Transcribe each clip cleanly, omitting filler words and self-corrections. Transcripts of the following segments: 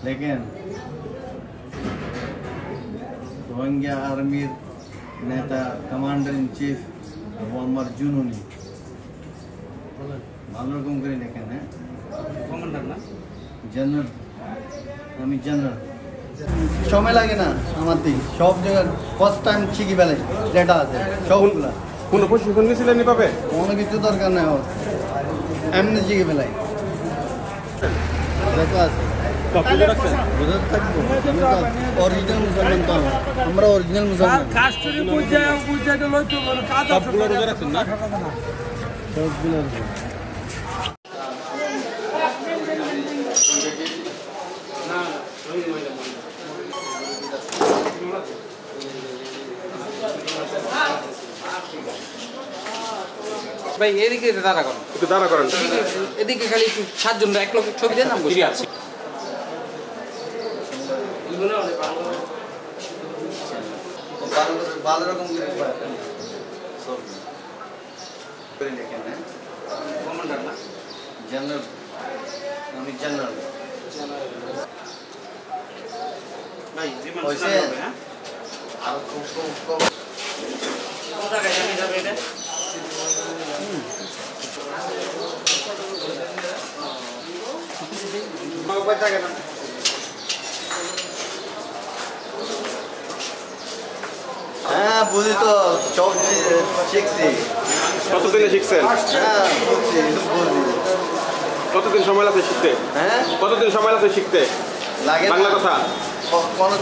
लेकिन Rohingya army नेता commander in chief Mohammad जुनूनी ভালো রকম করে লেখেন। হ্যাঁ, কমান্ডার না, জেনারেল। আমি জেনারেল। সময় লাগে না আমার দিকে সব জায়গায় ফার্স্ট টাইম শিখি ফেলে যেটা আছে সবগুলা। কোনো প্রশিক্ষণ নিয়েছিলেন এভাবে? কোনো কিছু দরকার নেই, ওর এমনি শিখে ফেলাই যত আছে বোঝা থাকবো। আমি তো অরিজিনাল মুসলমান, তো আমরা অরিজিনাল মুসলমান। সবগুলো রোজা রাখছেন না? সবগুলো ভাই এদিকে দাঁড়া করেন, একটু দাঁড়া করেন। এদিকে খালি একটু 7 জন এক লোকের ছবি দেন, নাম বসে আছে। ভালো রকম করে লেখেন। হ্যাঁ, কমান্ডার না, জেনারেল। আমি জেনারেল। ভাই জীবন হয়েছে? শোনানো হবে। হ্যাঁ, আর খুব কোন জায়গায় জানি যাবে এটা? হ্যাঁ, বুঝি তো সব শিখছি। কতদিনে শিখছেন? হ্যাঁ, বুঝছি, বুঝি। কতদিন সময় লাগছে শিখতে? হ্যাঁ, কতদিন সময় লাগছে শিখতে লাগে না। বাংলা কথা? কোনো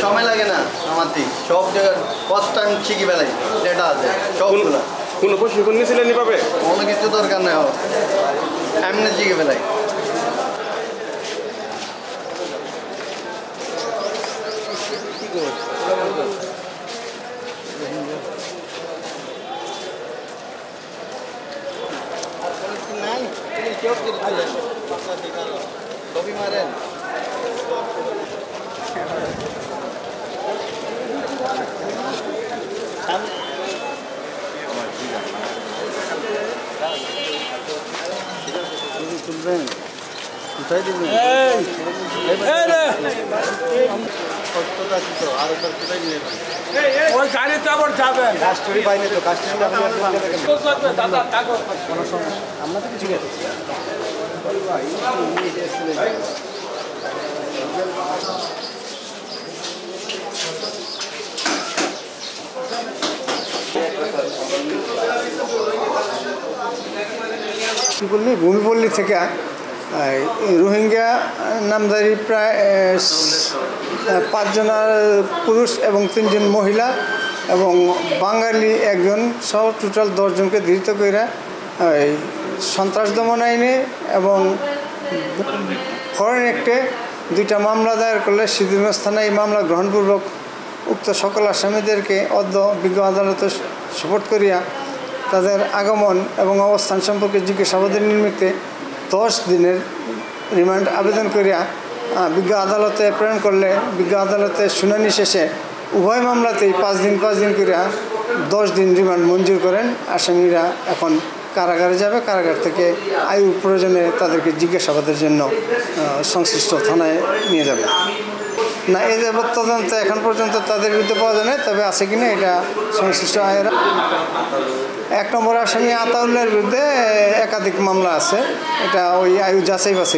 সময় লাগে না আমার দিক সব জায়গায় ফার্স্ট টাইম শিখি ফেলাই যেটা আছে সবগুলা। কোনো প্রশিক্ষণ নিয়েছিলেন এভাবে? কোনো কিছু দরকার নেই, ওর এমনি শিখে ফেলাই। ছবি মারেন। তুলবেন কোথায় দিবেন? আরো কোথায় নিয়ে ওই গাড়িতে আবার যাবেন। কাস্টরি পাইনি তো, কাস্টরি দাদা কাগজ কোনো সমস্যা আমরা তো কিছু গেছি। কী বললি ভূমিপল্লী থেকে রোহিঙ্গা নামধারী প্রায় 5 জন পুরুষ এবং 3 জন মহিলা এবং বাঙালি একজন সহ টোটাল 10 জনকে ধৃত করে সন্ত্রাস দমন আইনে এবং ফরেন অ্যাক্টে 2টা মামলা দায়ের করলে সিদ্ধিরগঞ্জ থানায় এই মামলা গ্রহণপূর্বক উক্ত সকল আসামিদেরকে বিজ্ঞ আদালতে সোপর্দ করিয়া তাদের আগমন এবং অবস্থান সম্পর্কে জিজ্ঞাসাবাদের নিমিত্তে 10 দিনের রিমান্ড আবেদন করিয়া বিজ্ঞ আদালতে প্রেরণ করলে বিজ্ঞ আদালতের শুনানি শেষে উভয় মামলাতেই 5 দিন করিয়া 10 দিন রিমান্ড মঞ্জুর করেন। আসামিরা এখন কারাগারে যাবে, কারাগার থেকে আইন প্রয়োজনে তাদেরকে জিজ্ঞাসাবাদের জন্য সংশ্লিষ্ট থানায় নিয়ে যাবে। না, এই যাবৎ তদন্ত এখন পর্যন্ত তাদের বিরুদ্ধে পাওয়া যায় না, তবে আছে কিনা এটা সংশ্লিষ্ট আয়েরা। 1 নম্বর আসামি আতাউল্লাহর বিরুদ্ধে একাধিক মামলা আছে, এটা ওই আয়ু যাচাই বাছাই।